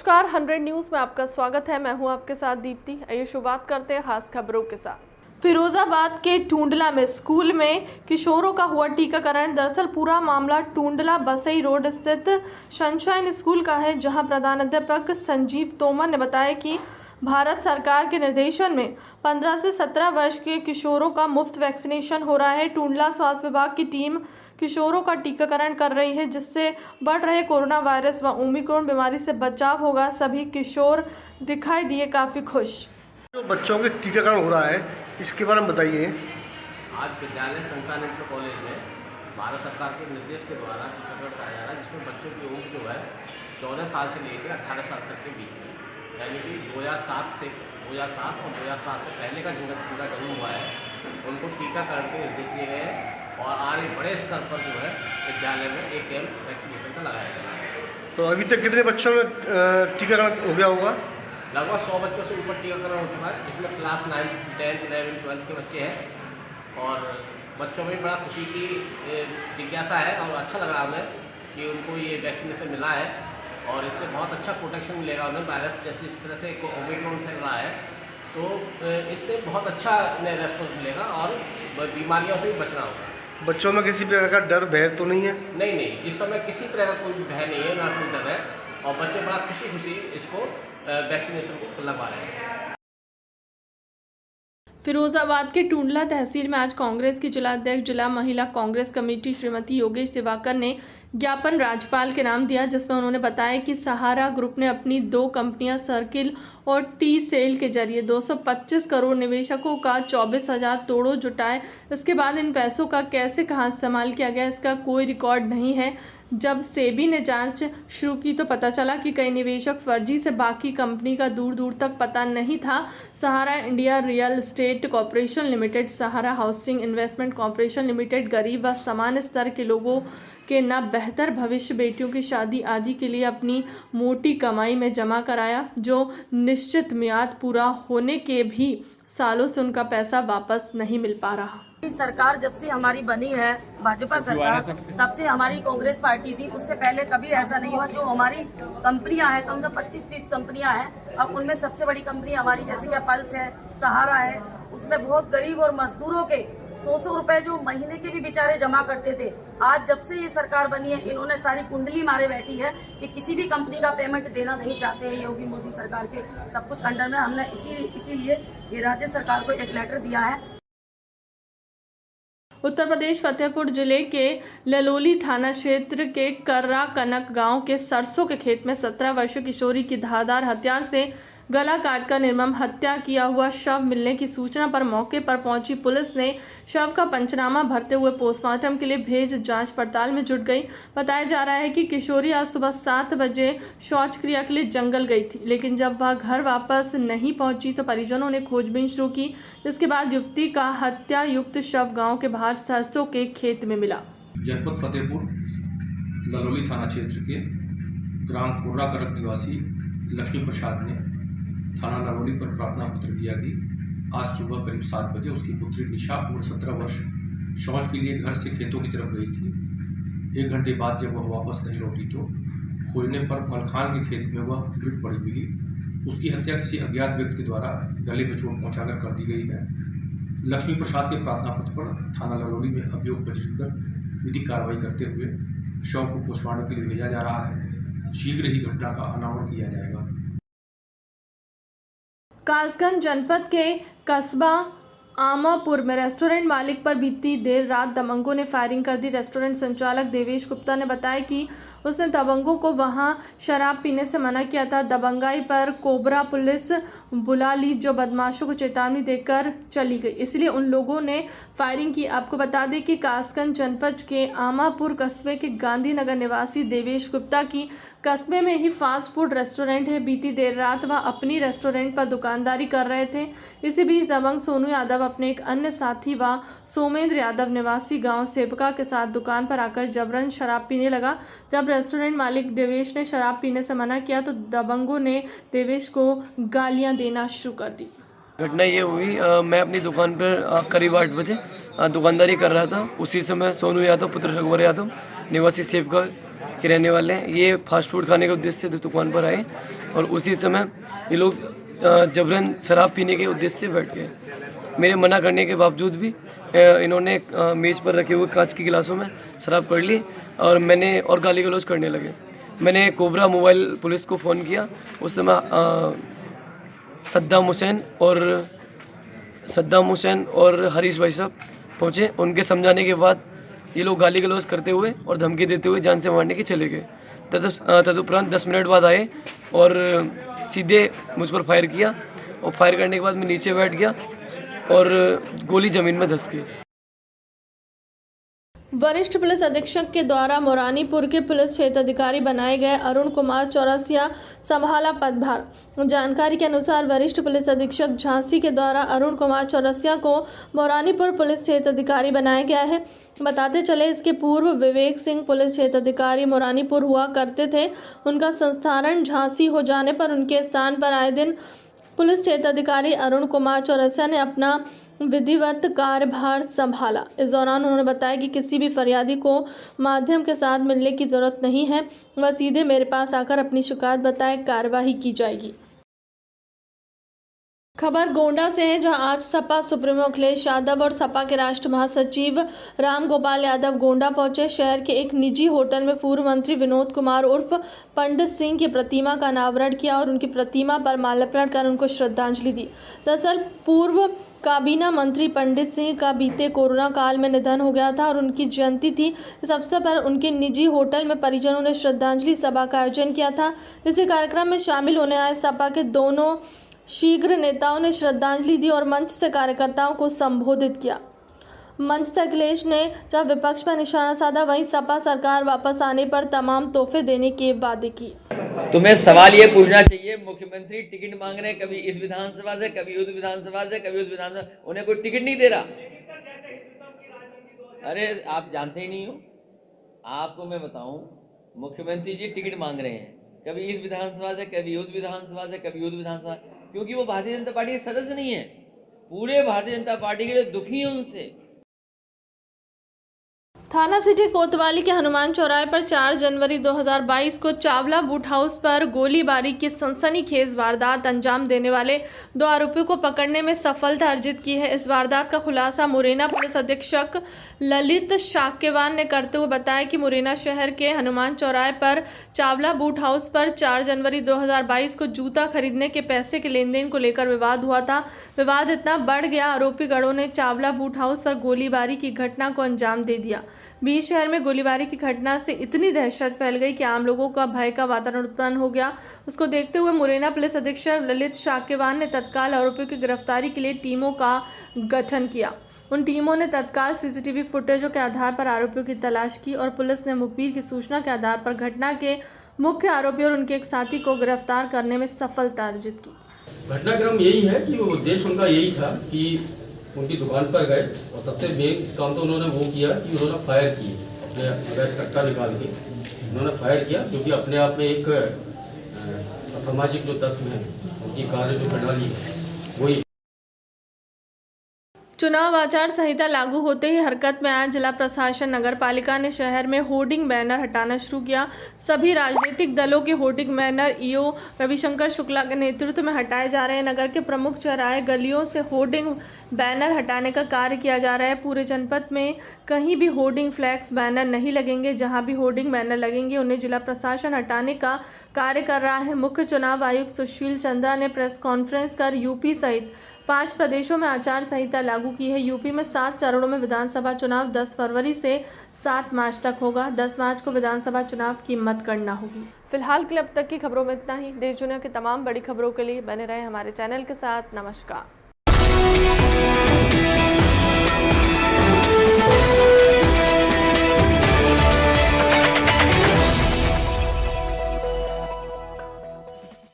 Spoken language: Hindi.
नमस्कार, 100 न्यूज में आपका स्वागत है। मैं हूं आपके साथ दीप्ति। आइए शुरुआत करते हैं खास खबरों के साथ। फिरोजाबाद के टूंडला में स्कूल में किशोरों का हुआ टीकाकरण। दरअसल पूरा मामला टूंडला बसई रोड स्थित सनशाइन स्कूल का है, जहां प्रधानाध्यापक संजीव तोमर ने बताया कि भारत सरकार के निर्देशन में 15 से 17 वर्ष के किशोरों का मुफ्त वैक्सीनेशन हो रहा है। टूंडला स्वास्थ्य विभाग की टीम किशोरों का टीकाकरण कर रही है, जिससे बढ़ रहे कोरोना वायरस व ओमिक्रॉन बीमारी से बचाव होगा। सभी किशोर दिखाई दिए काफ़ी खुश। जो बच्चों के टीकाकरण हो रहा है, इसके बारे में बताइए। आज विद्यालय संस्थान इंटर कॉलेज में भारत सरकार के निर्देश के द्वारा टीकाकरण कराया जा रहा है, जिसमें बच्चों की उम्र जो है 14 साल से लेकर 18 साल तक के बीच में, यानी कि 2007 और 2007 से पहले का जिनका जन्म हुआ है उनको टीकाकरण के निर्देश दिए गए हैं। और आज एक बड़े स्तर पर जो है विद्यालय में एक कैंप वैक्सीनेशन का लगाया गया है। तो अभी तक कितने बच्चों में टीकाकरण हो गया होगा? लगभग 100 बच्चों से ऊपर टीकाकरण हो चुका है, जिसमें क्लास 9, 10, 11, 12 के बच्चे हैं। और बच्चों में बड़ा खुशी की जिज्ञासा है और अच्छा लग रहा हमें कि उनको ये वैक्सीनेशन मिला है और इससे बहुत अच्छा प्रोटेक्शन मिलेगा उन्हें। वायरस जैसे इस तरह से ओमिक्रॉन फैल रहा है, तो इससे बहुत अच्छा उन्हें रेस्पॉन्स मिलेगा और बीमारियों से भी बचना होगा। बच्चों में किसी प्रकार का डर भय तो नहीं है? नहीं, इस समय किसी तरह का कोई भय नहीं है, ना कोई डर है, और बच्चे बड़ा खुशी इसको वैक्सीनेशन को लगवा रहे हैं। फिरोजाबाद के टूंडला तहसील में आज कांग्रेस की जिलाध्यक्ष जिला महिला कांग्रेस कमेटी श्रीमती योगेश दिवाकर ने ज्ञापन राज्यपाल के नाम दिया, जिसमें उन्होंने बताया कि सहारा ग्रुप ने अपनी 2 कंपनियां सर्किल और टी सेल के जरिए 225 करोड़ निवेशकों का 24,000 तोड़ो जुटाए। इसके बाद इन पैसों का कैसे कहां इस्तेमाल किया गया, इसका कोई रिकॉर्ड नहीं है। जब सेबी ने जांच शुरू की तो पता चला कि कई निवेशक फर्जी से बाकी कंपनी का दूर दूर तक पता नहीं था। Sahara India Real Estate Corporation Limited, Sahara Housing Investment Corporation Limited गरीब व सामान्य स्तर के लोगों के ना बेहतर भविष्य, बेटियों की शादी आदि के लिए अपनी मोटी कमाई में जमा कराया, जो निश्चित मियाद पूरा होने के भी सालों से उनका पैसा वापस नहीं मिल पा रहा। सरकार जब से हमारी बनी है भाजपा सरकार, तब से हमारी कांग्रेस पार्टी थी, उससे पहले कभी ऐसा नहीं हुआ। जो हमारी कंपनियां हैं, कम से कम 25-30 कंपनियां हैं, अब उनमें सबसे बड़ी कंपनी हमारी जैसे कि पल्स है, सहारा है, उसमें बहुत गरीब और मजदूरों के 100 रुपए जो महीने के भी बेचारे जमा करते थे। आज जब से ये सरकार बनी है, इन्होंने सारी कुंडली मारे बैठी है कि किसी भी कंपनी का पेमेंट देना नहीं चाहते हैं योगी मोदी सरकार के सब कुछ अंडर में। हमने इसीलिए ये राज्य सरकार को एक लेटर दिया है। उत्तर प्रदेश फतेहपुर जिले के ललोली थाना क्षेत्र के कर्रा कनक गांव के सरसों के खेत में 17 वर्षीय किशोरी की धारदार हथियार से गला काटकर निर्मम हत्या किया हुआ शव मिलने की सूचना पर मौके पर पहुंची पुलिस ने शव का पंचनामा भरते हुए पोस्टमार्टम के लिए भेज जांच पड़ताल में जुट गई। बताया जा रहा है कि किशोरी आज सुबह 7 बजे शौच क्रिया के लिए जंगल गई थी, लेकिन जब वह घर वापस नहीं पहुंची तो परिजनों ने खोजबीन शुरू की, जिसके बाद युवती का हत्या युक्त शव गाँव के बाहर सरसों के खेत में मिला। जनपद फतेहपुर ललोली थाना क्षेत्र के ग्राम कुर्रा करक निवासी लक्ष्मी प्रसाद ने थाना ललोली पर प्रार्थना पत्र दिया कि आज सुबह करीब 7 बजे उसकी पुत्री निशा उम्र 17 वर्ष शौच के लिए घर से खेतों की तरफ गई थी। 1 घंटे बाद जब वह वापस नहीं लौटी तो खोजने पर मलखान के खेत में वह मृत पड़ी मिली। उसकी हत्या किसी अज्ञात व्यक्ति के द्वारा गले में चोट पहुँचाकर कर दी गई है। लक्ष्मी प्रसाद के प्रार्थना पत्र पर थाना ललोली में अभियोग पंजीकृत कर विधिक कार्रवाई करते हुए शव को पोस्टमार्टम के लिए भेजा जा रहा है। शीघ्र ही घटना का अनावरण किया जाएगा। कासगंज जनपद के कस्बा आमापुर में रेस्टोरेंट मालिक पर बीती देर रात दबंगों ने फायरिंग कर दी। रेस्टोरेंट संचालक देवेश गुप्ता ने बताया कि उसने दबंगों को वहां शराब पीने से मना किया था। दबंगाई पर कोबरा पुलिस बुला ली, जो बदमाशों को चेतावनी देकर चली गई, इसलिए उन लोगों ने फायरिंग की। आपको बता दें कि कासगंज जनपद के आमापुर कस्बे के गांधीनगर निवासी देवेश गुप्ता की कस्बे में ही फास्ट फूड रेस्टोरेंट है। बीती देर रात वह अपनी रेस्टोरेंट पर दुकानदारी कर रहे थे। इसी बीच दबंग सोनू यादव अपने एक अन्य साथी व सोमेंद्र यादव निवासी गांव सेवका के साथ दुकान पर आकर जबरन शराब पीने लगा। जब रेस्टोरेंट मालिक देवेश ने शराब पीने से मना किया तो दबंगों ने देवेश को गालियां देना शुरू कर दी। घटना ये हुई, मैं अपनी दुकान पर करीब 8 बजे दुकानदारी कर रहा था। उसी समय सोनू यादव पुत्र रघुवर यादव निवासी सेवका के रहने वाले हैं। ये फास्ट फूड खाने के उद्देश्य से दुकान पर आए और उसी समय ये लोग जबरन शराब पीने के उद्देश्य से बैठ गए। मेरे मना करने के बावजूद भी इन्होंने मेज़ पर रखे हुए कांच के गिलासों में शराब कर ली और गाली गलौज करने लगे। मैंने कोबरा मोबाइल पुलिस को फ़ोन किया। उस समय सद्दाम हुसैन और हरीश भाई साहब पहुँचे। उनके समझाने के बाद ये लोग गाली गलौज करते हुए और धमकी देते हुए जान से मारने के चले गए। तदुपरांत 10 मिनट बाद आए और सीधे मुझ पर फायर किया और फायर करने के बाद मैं नीचे बैठ गया और गोली ज़मीन में धंस गई। वरिष्ठ पुलिस अधीक्षक के द्वारा मोरानीपुर के पुलिस क्षेत्र अधिकारी बनाए गए अरुण कुमार चौरसिया संभाला पदभार। जानकारी के अनुसार वरिष्ठ पुलिस अधीक्षक झांसी के द्वारा अरुण कुमार चौरसिया को मोरानीपुर पुलिस क्षेत्र अधिकारी बनाया गया है। बताते चले इसके पूर्व विवेक सिंह पुलिस क्षेत्र अधिकारी मोरानीपुर हुआ करते थे। उनका संस्थान झांसी हो जाने पर उनके स्थान पर आए दिन पुलिस क्षेत्र अधिकारी अरुण कुमार चौरसिया ने अपना विधिवत कार्यभार संभाला। इस दौरान उन्होंने बताया कि किसी भी फरियादी को माध्यम के साथ मिलने की जरूरत नहीं है, वह सीधे मेरे पास आकर अपनी शिकायत बताए, कार्यवाही की जाएगी। खबर गोंडा से है, जहां आज सपा सुप्रीमो अखिलेश यादव और सपा के राष्ट्रीय महासचिव राम गोपाल यादव गोंडा पहुंचे। शहर के एक निजी होटल में पूर्व मंत्री विनोद कुमार उर्फ पंडित सिंह की प्रतिमा का अनावरण किया और उनकी प्रतिमा पर माल्यार्पण कर उनको श्रद्धांजलि दी। दरअसल पूर्व काबीना मंत्री पंडित सिंह का बीते कोरोना काल में निधन हो गया था और उनकी जयंती थी। इस अवसर पर उनके निजी होटल में परिजनों ने श्रद्धांजलि सभा का आयोजन किया था। इसी कार्यक्रम में शामिल होने आए सपा के दोनों शीघ्र नेताओं ने श्रद्धांजलि दी और मंच से कार्यकर्ताओं को संबोधित किया। मंच से अखिलेश ने जब विपक्ष पर निशाना साधा, वहीं सपा सरकार वापस आने पर तमाम तोहफे देने के वादे किए। तुम्हें सवाल ये पूछना चाहिए, मुख्यमंत्री टिकट मांग रहे हैं, कभी इस विधानसभा से, कभी उस विधानसभा से, कभी उस विधानसभा, उन्हें कोई टिकट नहीं दे रहा। अरे आप जानते ही नहीं हो। आपको मैं बताऊं, मुख्यमंत्री जी टिकट मांग रहे हैं, कभी इस विधानसभा से, कभी उस विधानसभा से, कभी उस विधानसभा, क्योंकि वो भारतीय जनता पार्टी के सदस्य नहीं है। पूरे भारतीय जनता पार्टी के लिए दुखी है उनसे। थाना सिटी कोतवाली के हनुमान चौराहे पर 4 जनवरी 2022 को चावला बूट हाउस पर गोलीबारी की सनसनीखेज वारदात अंजाम देने वाले 2 आरोपियों को पकड़ने में सफलता अर्जित की है। इस वारदात का खुलासा मुरैना पुलिस अधीक्षक ललित शाक्यवान ने करते हुए बताया कि मुरैना शहर के हनुमान चौराहे पर चावला बूट हाउस पर 4 जनवरी 2022 को जूता खरीदने के पैसे के लेन देन को लेकर विवाद हुआ था। विवाद इतना बढ़ गया, आरोपी गढ़ों ने चावला बूट हाउस पर गोलीबारी की घटना को अंजाम दे दिया। बीच शहर में गोलीबारी की घटना से इतनी दहशत फैल गई कि आम लोगों का भय का वातावरण उत्पन्न हो गया। उसको देखते हुए मुरैना पुलिस अधीक्षक ललित शाक्यवान ने तत्काल आरोपियों की गिरफ्तारी के लिए टीमों का गठन किया। उन टीमों ने तत्काल सीसीटीवी फुटेजों के आधार पर आरोपियों की तलाश की और पुलिस ने मुखबिर की सूचना के आधार पर घटना के मुख्य आरोपी और उनके एक साथी को गिरफ्तार करने में सफलता अर्जित की। घटनाक्रम यही है कि वो उद्देश्य उनका यही था कि उनकी दुकान पर गए और सबसे मेन काम तो उन्होंने वो किया कि उन्होंने फायर की, अपने अवैध कट्टा निकाल के उन्होंने फायर किया, क्योंकि अपने आप में एक असामाजिक जो तत्व हैं उनकी कार्य जो प्रणाली है वही। चुनाव आचार संहिता लागू होते ही हरकत में आया जिला प्रशासन। नगर पालिका ने शहर में होर्डिंग बैनर हटाना शुरू किया। सभी राजनीतिक दलों के hoarding banner EO Ravishankar Shukla के नेतृत्व में हटाए जा रहे हैं। नगर के प्रमुख चौराहे गलियों से होर्डिंग बैनर हटाने का कार्य किया जा रहा है। पूरे जनपद में कहीं भी होर्डिंग फ्लैक्स बैनर नहीं लगेंगे। जहां भी होर्डिंग बैनर लगेंगे उन्हें जिला प्रशासन हटाने का कार्य कर रहा है। मुख्य चुनाव आयुक्त सुशील चंद्रा ने प्रेस कॉन्फ्रेंस कर यूपी सहित 5 प्रदेशों में आचार संहिता लागू की है। यूपी में 7 चरणों में विधानसभा चुनाव 10 फरवरी से 7 मार्च तक होगा। 10 मार्च को विधानसभा चुनाव की मतगणना होगी। फिलहाल के लिए अब तक की खबरों में इतना ही। देश दुनिया की तमाम बड़ी खबरों के लिए बने रहे हमारे चैनल के साथ। नमस्कार।